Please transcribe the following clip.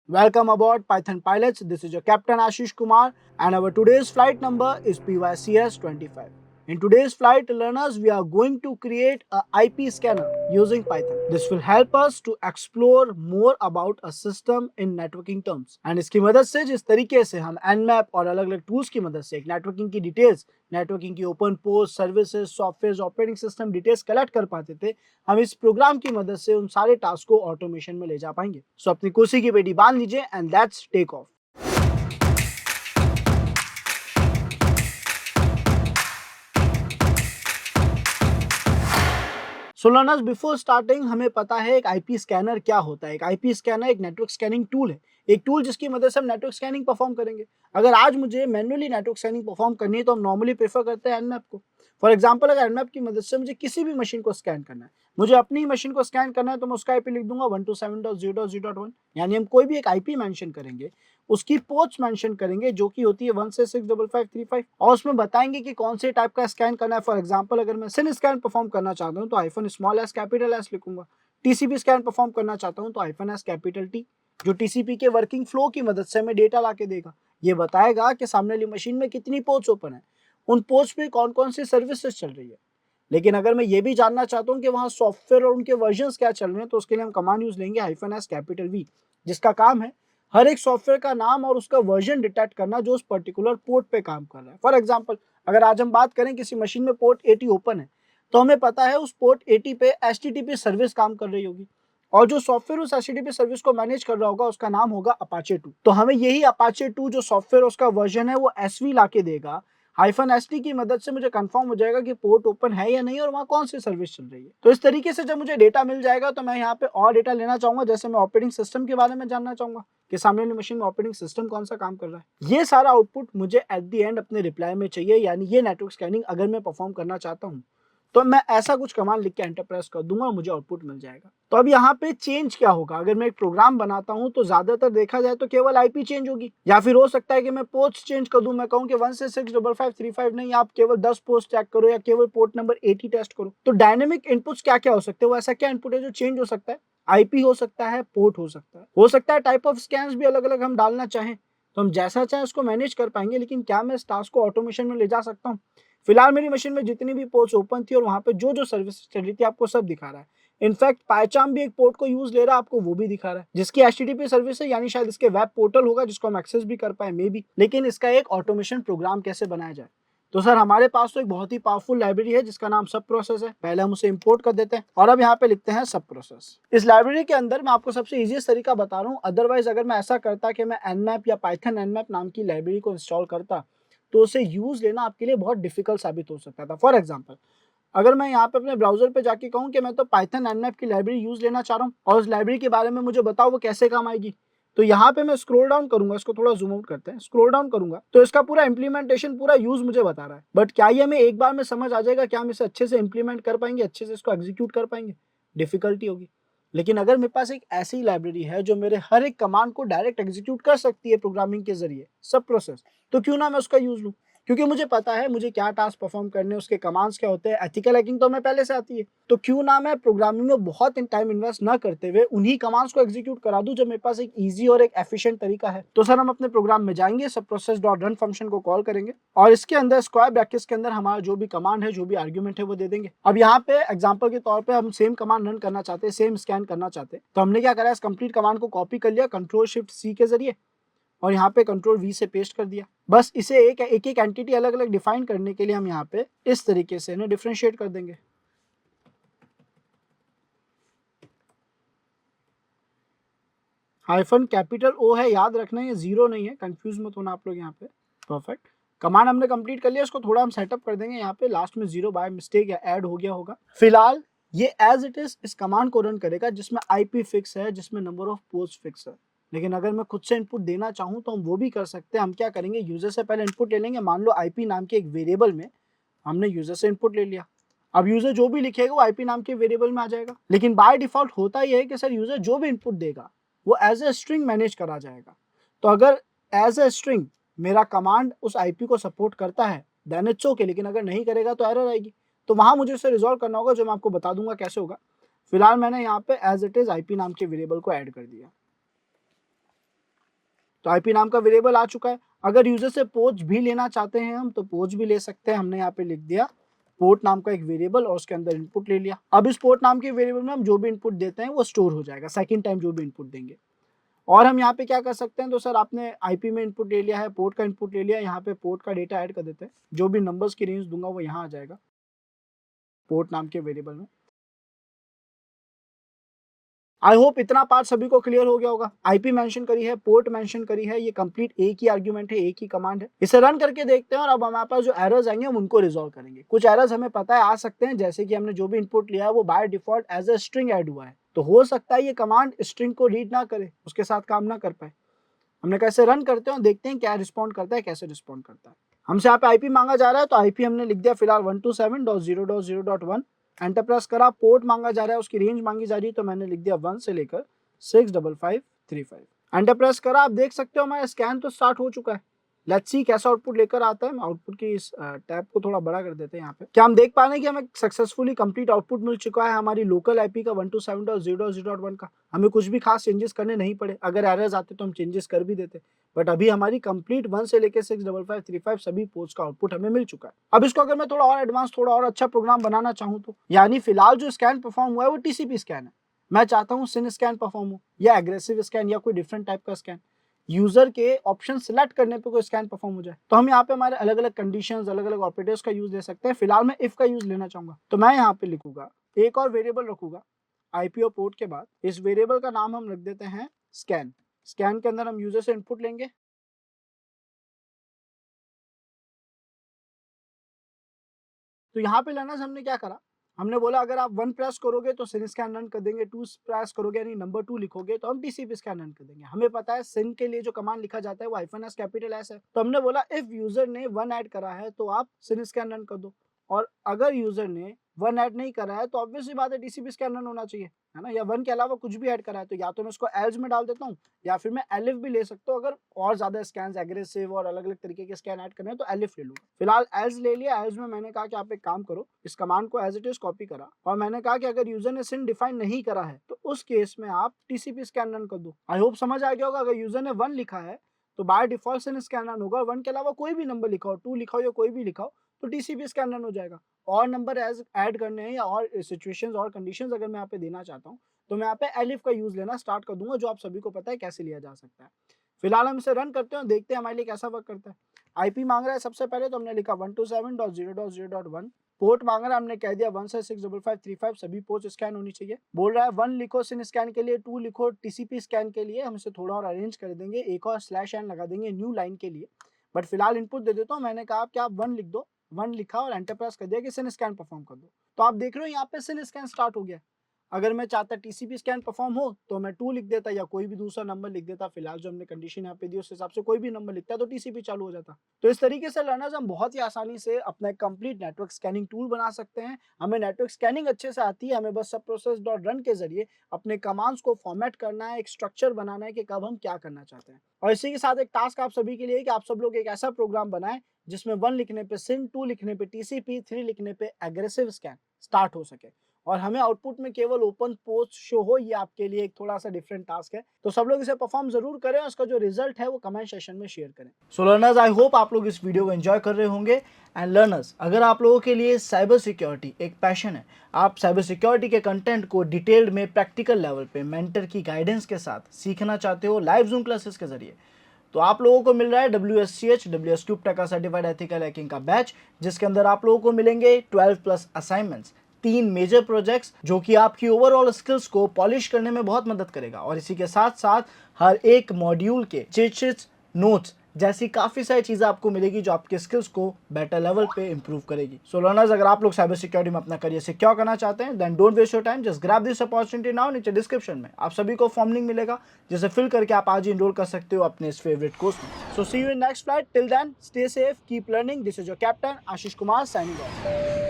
Welcome aboard Python Pilots. This is your captain Ashish Kumar and our today's flight number is PYCS25. In today's flight, learners, we are going to create a IP scanner using Python. This will help us to explore more about a system in networking terms. And इसकी मदद से जिस तरीके से हम Nmap और अलग अलग टूल्स की मदद से एक नेटवर्किंग की डिटेल्स, नेटवर्किंग की open post, services, software, operating system details collect कर पाते थे, हम इस प्रोग्राम की मदद से उन सारे टास्क को ऑटोमेशन में ले जा पाएंगे। सो अपनी कुर्सी की पेटी बांध लीजिए and let's take off. So learners, before starting हमें पता है एक आईपी स्कैनर क्या होता है। एक आईपी स्कैनर एक नेटवर्क स्कैनिंग टूल है, एक टूल जिसकी मदद से हम नेटवर्क स्कैनिंग परफॉर्म करेंगे। अगर आज मुझे मैन्युअली नेटवर्क स्कैनिंग परफॉर्म करनी है तो हम नॉर्मली प्रेफर करते हैं एनमैप को। फॉर एग्जांपल, अगर एनमैप की मदद से मुझे किसी भी मशीन को स्कैन करना है, मुझे अपनी मशीन को स्कैन करना है, तो मैं उसका आईपी लिख दूंगा 127.0.0.1। यानी हम कोई भी एक आईपी मेंशन करेंगे, उसकी पोर्ट्स मेंशन करेंगे जो कि होती है 1 से 65535, और उसमें बताएंगे कि कौन से टाइप का स्कैन करना है। फॉर एग्जांपल, अगर मैं सिन स्कैन परफॉर्म करना चाहता हूं तो आईफन स्मॉल एस कैपिटल एस लिखूंगा। टीसीपी स्कैन परफॉर्म करना चाहता हूं तो आईफन एस कैपिटल टी, जो टीसीपी के वर्किंग फ्लो की मदद से हमें डेटा ला के देगा। ये बताएगा कि सामने वाली मशीन में कितनी पोर्ट्स ओपन है, उन पोर्ट्स पे कौन कौन सी सर्विसेज चल रही है। लेकिन अगर मैं ये भी जानना चाहता हूँ कि वहाँ सॉफ्टवेयर और उनके वर्जन्स क्या चल रहे हैं, तो उसके लिए हम कमांड यूज लेंगे हाइफन एस कैपिटल वी, जिसका काम है हर एक सॉफ्टवेयर का नाम और उसका वर्जन डिटेक्ट करना जो उस पर्टिकुलर पोर्ट पे काम कर रहा है। फॉर एग्जांपल, अगर आज हम बात करें किसी मशीन में पोर्ट 80 ओपन है, तो हमें पता है उस पोर्ट 80 पे HTTP सर्विस काम कर रही होगी, और जो सॉफ्टवेयर उस HTTP सर्विस को मैनेज कर रहा होगा उसका नाम होगा अपाचे 2। तो हमें यही अपाचे 2 जो सॉफ्टवेयर उसका वर्जन है वो SV ला के देगा। हाइफन एसटी की मदद से मुझे कंफर्म हो जाएगा कि पोर्ट ओपन है या नहीं और वहाँ कौन सी सर्विस चल रही है। तो इस तरीके से जब मुझे डेटा मिल जाएगा तो मैं यहाँ पे और डेटा लेना चाहूंगा, जैसे मैं ऑपरेटिंग सिस्टम के बारे में जानना चाहूंगा कि सामने वाली मशीन में ऑपरेटिंग सिस्टम कौन सा काम कर रहा है। ये सारा आउटपुट मुझे एट द एंड अपने रिप्लाई में चाहिए, यानी ये नेटवर्क स्कैनिंग अगर मैं परफॉर्म करना चाहता हूँ तो मैं ऐसा कुछ कमांड लिख के एंटर प्रेस कर दूंगा, मुझे आउटपुट मिल जाएगा। तो अब यहाँ पे चेंज क्या होगा, अगर मैं एक प्रोग्राम बनाता हूँ तो ज्यादातर देखा जाए तो केवल आईपी चेंज होगी, या फिर हो सकता है कि मैं पोर्ट्स चेंज कर दूं। मैं कहूँ कि 1 से 65535 नहीं, आप केवल 10 पोर्ट्स चेक करो या केवल पोर्ट नंबर 80 टेस्ट करो। तो डायनेमिक इनपुट्स क्या क्या हो सकते हैं, वो ऐसा क्या इनपुट है जो चेंज हो सकता है। आईपी हो सकता है, पोर्ट हो सकता है टाइप ऑफ स्कैन्स भी अलग अलग हम डालना चाहें तो हम जैसा चाहें उसको मैनेज कर पाएंगे। लेकिन क्या मैं इस टास्क को ऑटोमेशन में ले जा सकता हूँ? फिलहाल मेरी मशीन में जितनी भी पोर्ट्स ओपन थी और वहां पे जो जो सर्विस चल रही थी आपको सब दिखा रहा है। इनफैक्ट पायचाम भी एक पोर्ट को यूज ले रहा है, आपको वो भी दिखा रहा है, जिसकी HTTP सर्विस है, यानी शायद इसके वेब पोर्टल होगा जिसको हम एक्सेस भी कर पाए मे बी। लेकिन इसका एक ऑटोमेशन प्रोग्राम कैसे बनाया जाए? तो सर, हमारे पास तो एक बहुत ही पावरफुल लाइब्रेरी है जिसका नाम सब प्रोसेस है। पहले हम उसे इंपोर्ट कर देते हैं और अब यहाँ पे लिखते हैं सब प्रोसेस। इस लाइब्रेरी के अंदर मैं आपको सबसे इजीएस्ट तरीका बता रहा हूँ। अदरवाइज अगर मैं ऐसा करता कि मैं Nmap या पाइथन Nmap नाम की लाइब्रेरी को इंस्टॉल करता तो उसे यूज लेना आपके लिए बहुत डिफिकल्ट साबित हो सकता था। फॉर एग्जाम्पल, अगर मैं यहाँ पे अपने ब्राउजर पे जाके कहूँ कि मैं तो पाइथन एनमैप की लाइब्रेरी यूज लेना चाह रहा हूँ और उस लाइब्रेरी के बारे में मुझे बताओ वो कैसे काम आएगी, तो यहाँ पे मैं स्क्रॉल डाउन करूंगा, इसको थोड़ा जूम आउट करते हैं, स्क्रॉल डाउन करूंगा तो इसका पूरा इंप्लीमेंटेशन, पूरा यूज मुझे बता रहा है। बट क्या ये हमें एक बार में समझ आ जाएगा? क्या हम इसे अच्छे से इंप्लीमेंट कर पाएंगे, अच्छे से इसको एग्जीक्यूट कर पाएंगे? डिफिकल्टी होगी। लेकिन अगर मेरे पास एक ऐसी लाइब्रेरी है जो मेरे हर एक कमांड को डायरेक्ट एग्जीक्यूट कर सकती है प्रोग्रामिंग के जरिए, सब प्रोसेस, तो क्यों ना मैं उसका यूज लूँ? क्योंकि मुझे पता है मुझे क्या टास्क परफॉर्म करने, उसके कमांड्स क्या होते हैं, एथिकल हैकिंग तो हमें पहले से आती है। तो क्यों ना मैं प्रोग्रामिंग में बहुत टाइम इन्वेस्ट ना करते हुए उन्हीं कमांड्स को एग्जीक्यूट करा दूं, जब मेरे पास एक इजी और एक एफिशिएंट तरीका है। तो सर, हम अपने प्रोग्राम में जाएंगे, सब प्रोसेस डॉट रन फंक्शन को कॉल करेंगे और इसके अंदर स्क्वायर ब्रैकेट्स के अंदर हमारा जो भी कमांड है, जो भी आर्ग्यूमेंट है वो दे देंगे। अब यहाँ पे एग्जाम्पल के तौर पर हम सेम कमांड रन करना चाहते हैं, सेम स्कैन करना चाहते हैं, तो हमने क्या करा, इस कंप्लीट कमांड को कॉपी कर लिया Ctrl+Shift+C के जरिए और यहाँ पे Ctrl+V से पेस्ट कर दिया। बस इसे एक एक एंटिटी अलग अलग डिफाइन करने के लिए हम यहाँ पे इस तरीके से इन्हें डिफरेंशिएट कर देंगे। हाइफन कैपिटल O है, याद रखना ये जीरो नहीं है, कंफ्यूज मत होना आप लोग यहाँ पे। परफेक्ट, कमांड हमने कंप्लीट कर लिया, इसको थोड़ा हम सेटअप कर देंगे। यहाँ पे लास्ट में जीरो बाय मिस्टेक या ऐड हो गया होगा। फिलहाल ये एज इट इज इस कमांड को रन करेगा जिसमें IP फिक्स है, जिसमें नंबर ऑफ पोस्ट फिक्स है। लेकिन अगर मैं खुद से इनपुट देना चाहूँ तो हम वो भी कर सकते हैं। हम क्या करेंगे, यूजर से पहले इनपुट ले लेंगे। मान लो IP नाम के एक वेरिएबल में हमने यूजर से इनपुट ले लिया। अब यूजर जो भी लिखेगा वो IP नाम के वेरिएबल में आ जाएगा। लेकिन बाय डिफॉल्ट होता यह है कि सर यूजर जो भी इनपुट देगा वो एज ए स्ट्रिंग मैनेज करा जाएगा। तो अगर एज ए स्ट्रिंग मेरा कमांड उस IP को सपोर्ट करता है देन इट्स ओके, लेकिन अगर नहीं करेगा तो एरर आएगी। तो वहां मुझे उसे रिजॉल्व करना होगा, जो मैं आपको बता दूंगा कैसे होगा। फिलहाल मैंने यहाँ पे एज इट इज IP नाम के वेरिएबल को ऐड कर दिया। तो आईपी नाम का वेरिएबल आ चुका है। अगर यूजर से पोर्ट भी लेना चाहते हैं हम तो पोर्ट भी ले सकते हैं। हमने यहाँ पे लिख दिया पोर्ट नाम का एक वेरिएबल और उसके अंदर इनपुट ले लिया। अब इस पोर्ट नाम के वेरिएबल में हम जो भी इनपुट देते हैं वो स्टोर हो जाएगा सेकंड टाइम जो भी इनपुट देंगे। और हम यहाँ पे क्या कर सकते हैं, तो सर आपने आईपी में इनपुट ले लिया है, पोर्ट का इनपुट ले लिया, यहाँ पे पोर्ट का डेटा ऐड कर देते हैं। जो भी नंबर्स की रेंज दूंगा वो यहाँ आ जाएगा पोर्ट नाम के वेरिएबल में। आई होप इतना पार्ट सभी को क्लियर हो गया होगा। आईपी मेंशन करी है, पोर्ट मेंशन करी है, ये कंप्लीट एक ही आर्ग्यूमेंट है, एक ही कमांड है। इसे रन करके देखते हैं और अब हमारे पास जो एरर्स आएंगे हम उनको रिजॉल्व करेंगे। कुछ एरर्स हमें पता है आ सकते हैं, जैसे कि हमने जो भी इनपुट लिया है वो by default as a string add हुआ है, तो हो सकता है ये कमांड स्ट्रिंग को रीड ना करे, उसके साथ काम ना कर पाए। हमने कैसे रन करते हैं, देखते हैं क्या रिस्पॉन्ड करता है, कैसे रिस्पॉन्ड करता है। हमसे यहाँ पे आईपी मांगा जा रहा है, तो आईपी हमने लिख दिया फिलहाल 127.0.0.1। एंटर प्रेस करा। पोर्ट मांगा जा रहा है, उसकी रेंज मांगी जा रही है, तो मैंने लिख दिया 1 से लेकर 65535। एंटर प्रेस करा। आप देख सकते हो हमारा स्कैन तो स्टार्ट हो चुका है। लेट्स सी कैसा आउटपुट लेकर आता है। हम आउटपुट की इस टैब को थोड़ा बड़ा कर देते हैं। यहाँ पे क्या हम देख पा रहे हैं कि हमें सक्सेसफुली कंप्लीट आउटपुट मिल चुका है हमारी लोकल आईपी का 127.0.0.1 का। हमें कुछ भी खास चेंजेस करने नहीं पड़े। अगर एरर्स आते तो हम चेंजेस कर भी देते, बट अभी हमारी कंप्लीट 1 से लेकर 65535 सभी पोर्ट्स का आउटपुट हमें मिल चुका है। अब इसको अगर मैं थोड़ा और एडवांस, थोड़ा और अच्छा प्रोग्राम बनाना चाहूँ तो, यानी फिलहाल जो स्कैन परफॉर्म हुआ है वो टीसीपी स्कैन है, मैं चाहता हूँ सिन स्कैन परफॉर्म हो या एग्रेसिव स्कैन या कोई डिफरेंट टाइप का स्कैन, यूजर के ऑप्शन सिलेक्ट करने पे कोई स्कैन परफॉर्म हो जाए, तो हम यहाँ पे हमारे अलग अलग कंडीशंस, अलग अलग ऑपरेटर्स का यूज ले सकते हैं। फिलहाल मैं इफ का यूज लेना चाहूंगा, तो मैं यहाँ पे लिखूंगा, एक और वेरिएबल रखूंगा आईपीओ पोर्ट के बाद। इस वेरिएबल का नाम हम रख देते हैं स्कैन। स्कैन के अंदर हम यूजर से इनपुट लेंगे। तो यहाँ पे लर्नर्स हमने क्या करा, हमने बोला अगर आप 1 प्रेस करोगे तो सिन स्कैन रन कर देंगे, 2 प्रेस करोगे यानी नंबर 2 लिखोगे तो हम टीसीपी स्कैन रन कर देंगे। हमें पता है सिन के लिए जो कमांड लिखा जाता है वो -s कैपिटल एस है, तो हमने बोला इफ यूजर ने 1 ऐड करा है तो आप सिन स्कैन रन कर दो, और अगर यूजर ने 1 ऐड नहीं करा है तो ऑब्वियसली बात है टीसीपी स्कैन रन होना चाहिए, है ना। या 1 के अलावा कुछ भी ऐड करा है तो या तो मैं इसको एल्स में डाल देता हूँ या फिर मैं एलिफ भी ले सकता हूँ। अगर और ज्यादा स्कैन एग्रेसिव और अलग अलग तरीके के स्कैन ऐड करने हैं तो एलिफ ले लूंगा। फिलहाल एल्स ले लिया। एल्स में मैंने कहा कि आप एक काम करो, इस कमांड को एज इट इज कॉपी करा और मैंने कहा कि अगर यूजर ने सिन डिफाइन नहीं करा है तो उस केस में आप टीसीपी स्कैन रन कर दो। आई होप समझ आ गया होगा। अगर यूजर ने 1 लिखा है तो बाय डिफॉल्ट सिन स्कैन रन होगा। 1 के अलावा कोई भी नंबर लिखा हो, 2 लिखा हो या कोई भी लिखा हो, तो टीसीपी स्कैन रन हो जाएगा। और नंबर एज ऐड करने हैं या और सिचुएशंस और कंडीशंस अगर मैं यहाँ पे देना चाहता हूँ तो मैं यहाँ पे एलिफ का यूज लेना स्टार्ट कर दूंगा, जो आप सभी को पता है कैसे लिया जा सकता है। फिलहाल हम इसे रन करते हैं और देखते हैं हमारे लिए कैसा वर्क करता है। आईपी मांग रहा है सबसे पहले, तो हमने लिखा 127.0.0.1। पोर्ट मांग रहा है, हमने कह दिया 1 से 65535 सभी पोर्ट स्कैन होनी चाहिए। बोल रहा है 1 लिखो सिन स्कैन के लिए, 2 लिखो टीसीपी स्कैन के लिए। हम इसे थोड़ा और अरेंज कर देंगे, एक और स्लैश एन लगा देंगे न्यू लाइन के लिए। बट फिलहाल इनपुट दे देता हूँ। मैंने कहा कि आप 1 लिख दो, 1 लिखा और एंटर प्रेस कर दिया कि सिन स्कैन परफॉर्म कर दो। तो आप देख रहे हो यहाँ पे सिन स्कैन स्टार्ट हो गया। अगर मैं चाहता टीसीपी स्कैन परफॉर्म हो तो मैं 2 लिख देता या कोई भी दूसरा नंबर लिख देता। फिलहाल जो हमने कंडीशन यहाँ पे दी उस हिसाब से कोई भी नंबर लिखता है तो टीसीपी चालू हो जाता। तो इस तरीके से लर्नर्स हम बहुत ही आसानी से अपना एक कंप्लीट नेटवर्क स्कैनिंग टूल बना सकते हैं। हमें नेटवर्क स्कैनिंग अच्छे से आती है, हमें बस सब प्रोसेस डॉट रन के जरिए अपने कमांड्स को फॉर्मेट करना है, एक स्ट्रक्चर बनाना है कि कब हम क्या करना चाहते हैं। और इसी के साथ एक टास्क आप सभी के लिए कि आप सब लोग एक ऐसा प्रोग्राम बनाएं जिसमें 1 लिखने पे सिन, 2 लिखने पे टीसीपी, 3 लिखने पे एग्रेसिव स्कैन स्टार्ट हो सके और हमें आउटपुट में केवल ओपन पोस्ट शो हो। ये आपके लिए एक थोड़ा सा डिफरेंट टास्क है, तो सब लोग इसे परफॉर्म जरूर करें और इसका जो रिजल्ट है वो कमेंट सेक्शन में शेयर करें। सो लर्नर्स, आई होप आप लोग इस वीडियो को एंजॉय कर रहे होंगे। एंड लर्नर्स, अगर आप लोगों के लिए साइबर सिक्योरिटी एक पैशन है, आप साइबर सिक्योरिटी के कंटेंट को डिटेल्ड में प्रैक्टिकल लेवल पे मेंटर की गाइडेंस के साथ सीखना चाहते हो लाइव जूम क्लासेस के जरिए, तो आप लोगों को मिल रहा है WSCH WSCube टका सर्टिफाइड एथिकल हैकिंग का बैच, जिसके अंदर आप लोगों को मिलेंगे 12+ असाइनमेंट्स, 3 मेजर प्रोजेक्ट्स जो कि आपकी ओवरऑल स्किल्स को पॉलिश करने में बहुत मदद करेगा। और इसी के साथ साथ हर एक मॉड्यूल के चीट शीट्स, नोट्स जैसी काफ़ी सारी चीज़ें आपको मिलेगी जो आपके स्किल्स को बेटर लेवल पे इंप्रूव करेगी। सो लर्नर्स, अगर आप लोग साइबर सिक्योरिटी में अपना करियर सिक्योर करना चाहते हैं then don't waste your time, just grab this opportunity now. नीचे डिस्क्रिप्शन में आप सभी को फॉर्म लिंक मिलेगा जिसे फिल करके आप आज ही इनरोल कर सकते हो अपने इस फेवरेट कोर्स में। So see you in next flight, till then stay safe, keep learning. This is your captain Ashish Kumar signing of.